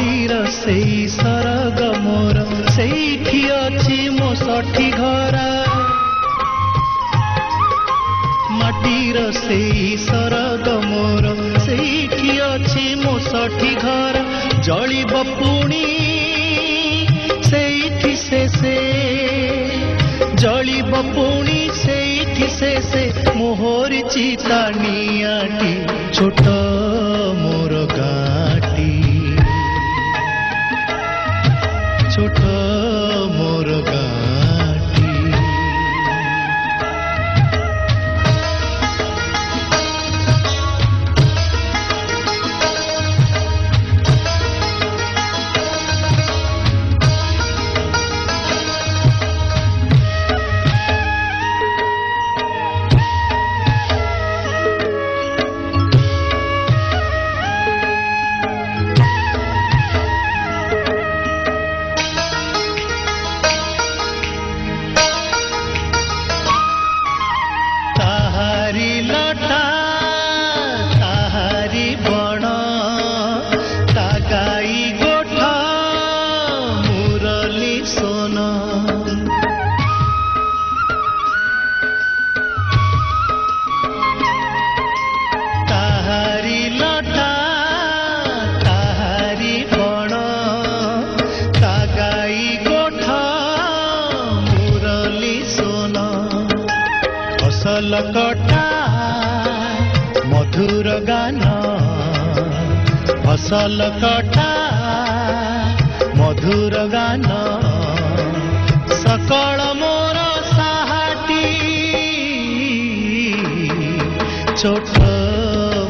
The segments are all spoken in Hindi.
माटीर सेई सरग मोर सेठी अछि मो षठी घर माटीर सेई सरग मोर सेठी अछि मो षठी घर जलिब पुणी सेठी से जलिब पुणी सेठी से मोहर चिता नियाटी छोट मोर गाटी छोट मोर गाटी कटा मधुर गान फसल कटा मधुर गान सकल मोर साहाटी छोट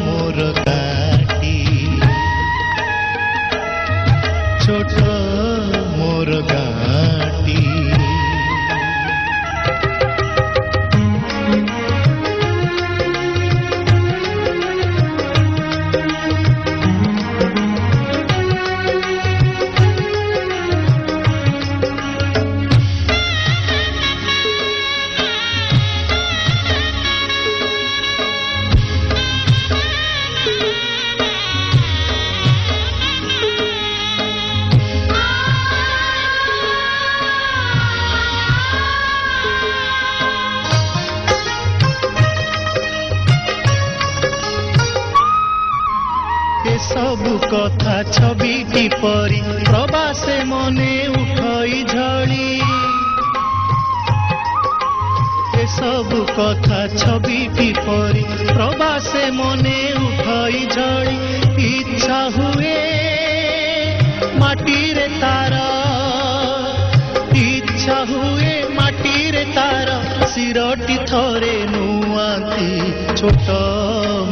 मोर गाटी छोट मोर गाटी सबु कथा छविटी परी प्रवासे मने उठई झड़ी ए सबु कथा छविटी परी प्रवासे मने उठई झड़ी इच्छा हुए माटी रे तार इच्छा हुए माटी रे तार सिरटी थरे नुआती छोट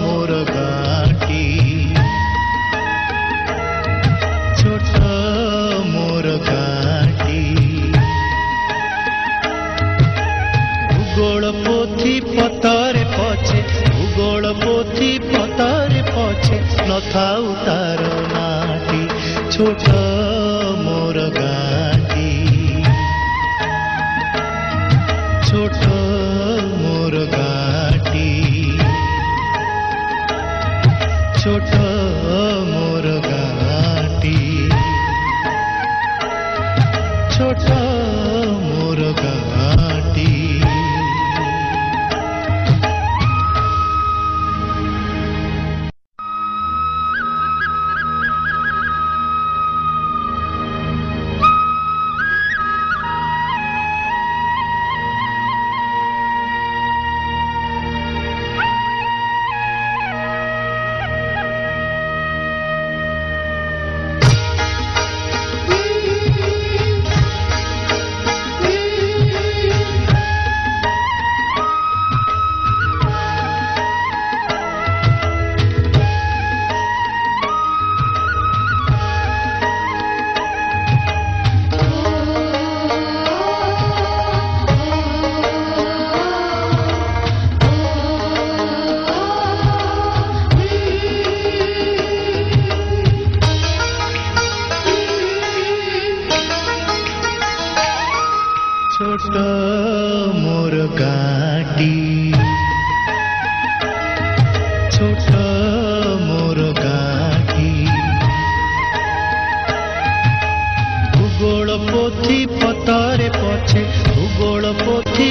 मोर गाटी छोट मोर गाटी भूगोल पोथी पतरे पछे भूगोल पोथी पतरे पछे नथाउ तार नाटी छोट मोर गाटी छोट मोर गाटी छोट मोर गाटी छोट मोर गाटी छोट मोर गाटी छोट मोर गाटी ଅଛି ଭୂଗୋଳ ପୋଥି